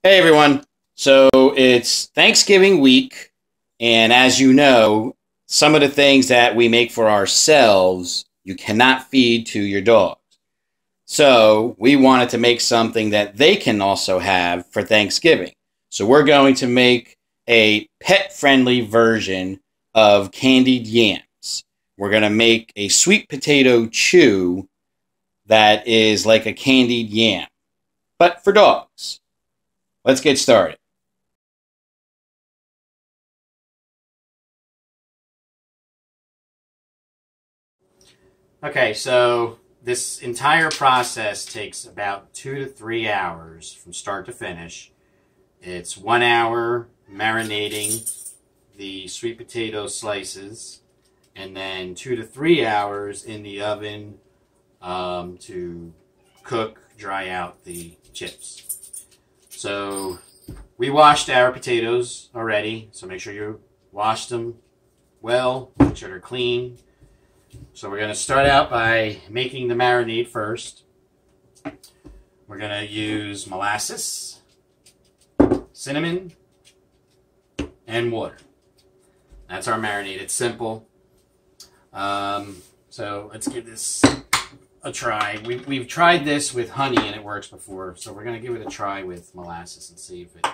Hey everyone. So it's Thanksgiving week, and as you know, some of the things that we make for ourselves, you cannot feed to your dogs. So we wanted to make something that they can also have for Thanksgiving. So we're going to make a pet-friendly version of candied yams. We're going to make a sweet potato chew that is like a candied yam, but for dogs. Let's get started. Okay, so this entire process takes about 2 to 3 hours from start to finish. It's 1 hour marinating the sweet potato slices, and then 2 to 3 hours in the oven to cook, dry out the chips. So we washed our potatoes already, so make sure you wash them well, make sure they're clean. So we're going to start out by making the marinade first. We're going to use molasses, cinnamon, and water. That's our marinade. It's simple. So let's give this a try. We've tried this with honey and it works before, so we're going to give it a try with molasses and see if it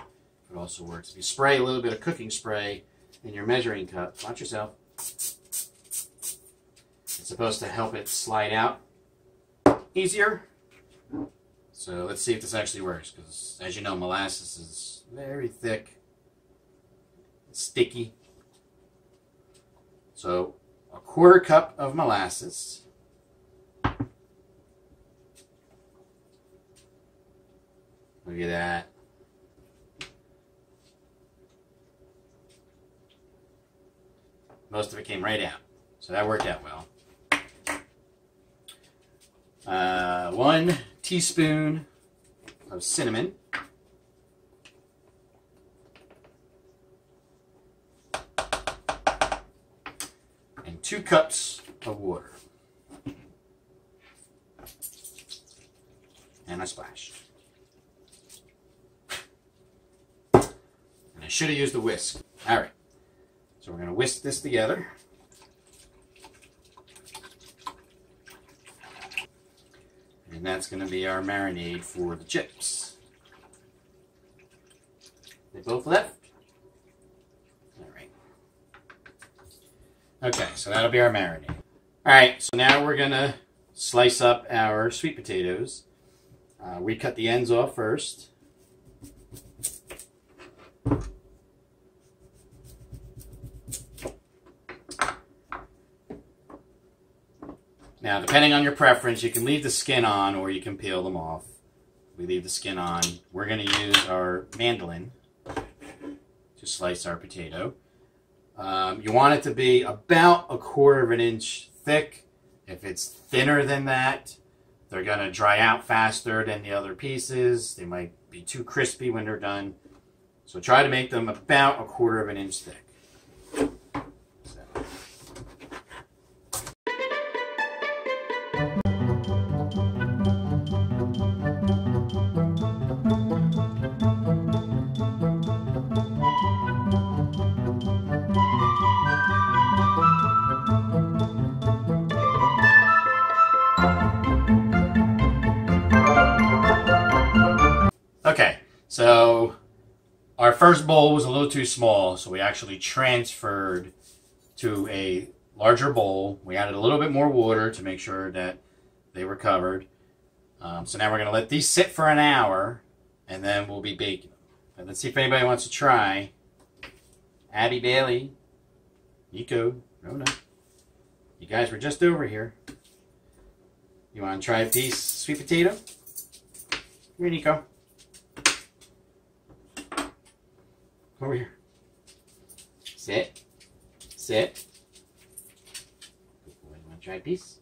also works. If you spray a little bit of cooking spray in your measuring cup, watch yourself. It's supposed to help it slide out easier. So let's see if this actually works, because as you know, molasses is very thick, sticky. So a 1/4 cup of molasses. Look at that. Most of it came right out, so that worked out well. 1 teaspoon of cinnamon. And 2 cups of water. And a splash. And I should have used a whisk. Alright. So we're going to whisk this together. And that's going to be our marinade for the chips. They both left? Alright. Okay, so that'll be our marinade. Alright, so now we're going to slice up our sweet potatoes. We cut the ends off first. Now, depending on your preference, you can leave the skin on or you can peel them off. We leave the skin on. We're going to use our mandolin to slice our potato. You want it to be about 1/4 inch thick. If it's thinner than that, they're going to dry out faster than the other pieces. They might be too crispy when they're done. So try to make them about 1/4 inch thick. Okay, so our first bowl was a little too small, so we actually transferred to a larger bowl. We added a little bit more water to make sure that they were covered. So now we're going to let these sit for an hour, and then we'll be baking them. And let's see if anybody wants to try. Abby, Bailey, Nico, Rona. You guys were just over here. You want to try a piece sweet potato? Here, Nico. Over here. Sit. Sit. Good boy. You want to try a piece?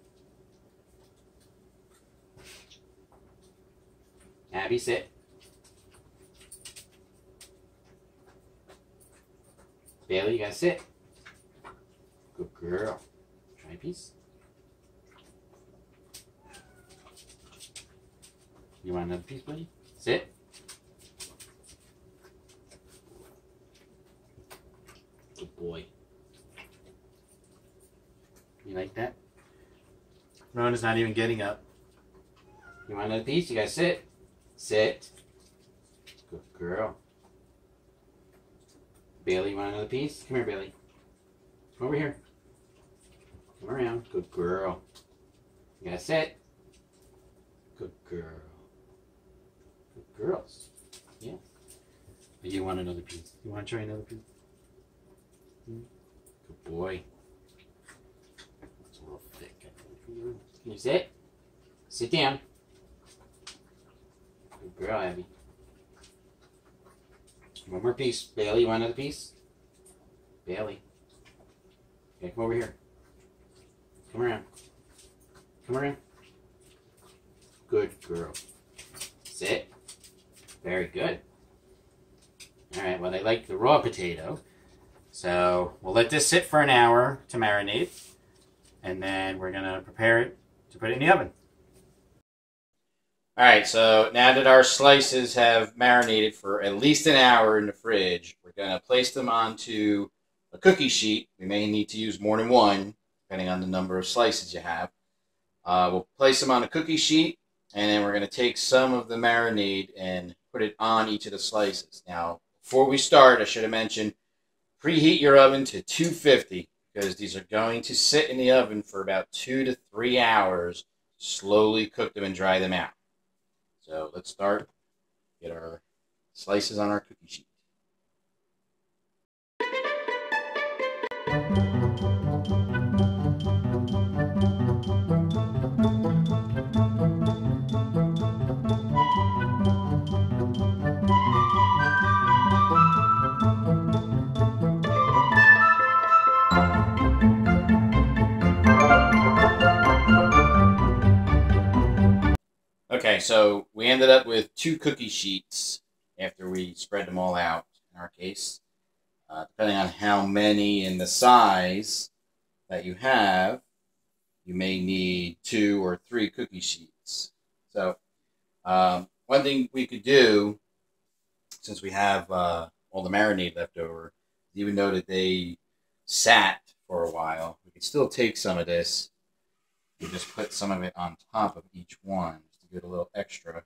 Abby, sit. Bailey, you gotta sit. Good girl. Try a piece. You want another piece, buddy? Sit. boy. You like that? Rona's not even getting up. You want another piece? You gotta sit. Sit. Good girl. Bailey, you want another piece? Come here, Bailey. Come over here. Come around. Good girl. You gotta sit. Good girl. Good girls. Yeah. You want another piece? You want to try another piece? Good boy. It's a little thick, I think, for you. Can you sit? Sit down. Good girl, Abby. One more piece. Bailey, you want another piece? Bailey. Okay, come over here. Come around. Come around. Good girl. Sit. Very good. Alright, well, they like the raw potato. So we'll let this sit for an hour to marinate. And then we're going to prepare it to put it in the oven. Alright, so now that our slices have marinated for at least an hour in the fridge, we're going to place them onto a cookie sheet. We may need to use more than one, depending on the number of slices you have. We'll place them on a cookie sheet, and then we're going to take some of the marinade and put it on each of the slices. Now, before we start, I should have mentioned, preheat your oven to 250, because these are going to sit in the oven for about 2 to 3 hours. Slowly cook them and dry them out. So let's start. Get our slices on our cookie sheet. Okay, so we ended up with 2 cookie sheets after we spread them all out, in our case. Depending on how many and the size that you have, you may need 2 or 3 cookie sheets. So one thing we could do, since we have all the marinade left over, even though that they sat for a while, we could still take some of this and just put some of it on top of each one. Get a little extra.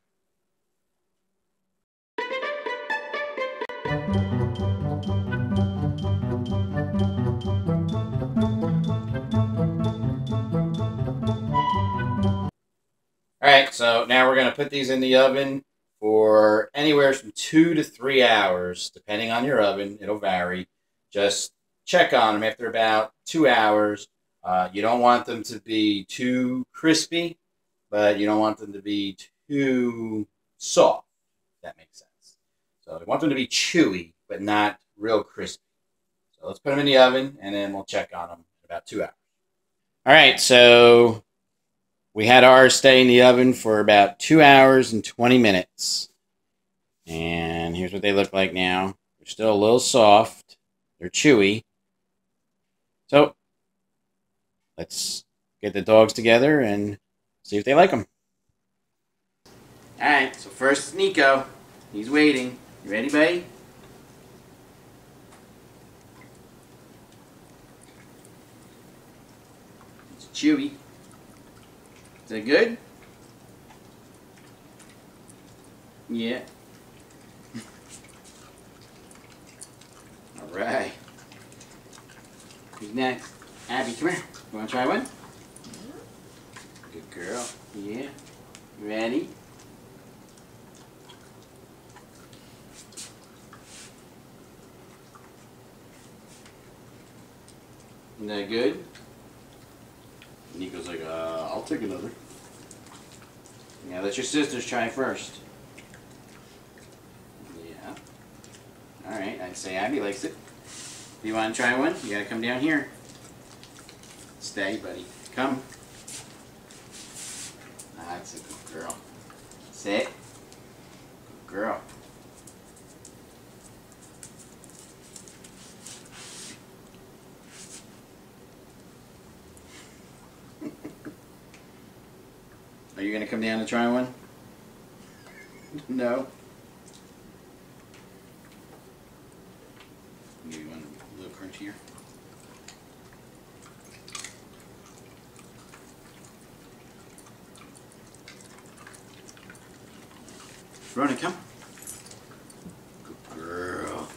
Alright, so now we're going to put these in the oven for anywhere from 2 to 3 hours, depending on your oven. It'll vary. Just check on them after about 2 hours. You don't want them to be too crispy, but you don't want them to be too soft, if that makes sense. So we want them to be chewy, but not real crispy. So let's put them in the oven, and then we'll check on them in about 2 hours. All right, so we had ours stay in the oven for about 2 hours and 20 minutes. And here's what they look like now. They're still a little soft. They're chewy. So let's get the dogs together and see if they like them. Alright, so first is Nico. He's waiting. You ready, buddy? It's chewy. Is that good? Yeah. Alright. Who's next? Abby, come here. You want to try one? Good girl. Yeah. Ready? Isn't that good? Nico's like, I'll take another. Yeah, let your sisters try first. Yeah. Alright, I'd say Abby likes it. If you want to try one, you gotta come down here. Stay, buddy. Come. That's a good girl. Sit. Good girl. Are you going to come down and try one? No? Maybe one look right coverage here. Rona, come. Good girl.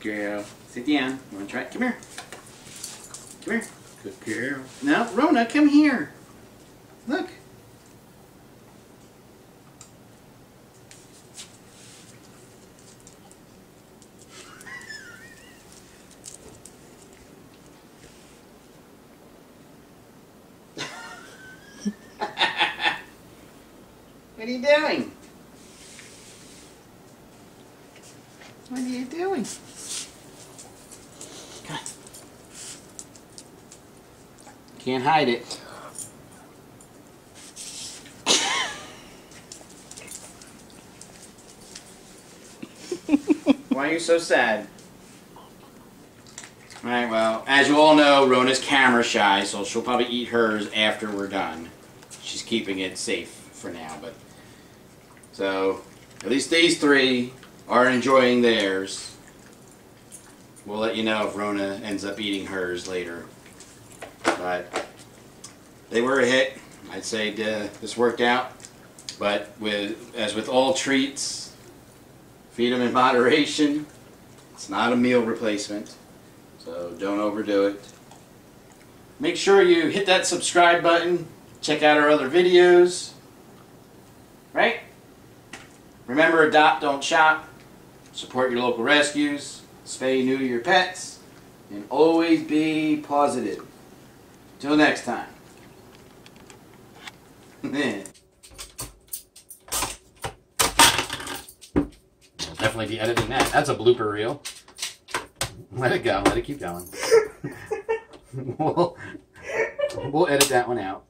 Good girl. Sit down. You want to try it? Come here. Come here. Good girl. No, Rona, come here. Look. What are you doing? What are you doing? Come on. Can't hide it. Why are you so sad? Alright, well, as you all know, Rona's camera shy, so she'll probably eat hers after we're done. She's keeping it safe for now, but... So, at least these three are enjoying theirs. We'll let you know if Rona ends up eating hers later. But they were a hit. I'd say this worked out. But as with all treats, feed them in moderation. It's not a meal replacement. So don't overdo it. Make sure you hit that subscribe button. Check out our other videos. Right? Remember, adopt, don't shop. Support your local rescues. Spay, neuter your pets. And always be positive. Till next time. Definitely be editing that. That's a blooper reel. Let it go. Let it keep going. We'll edit that one out.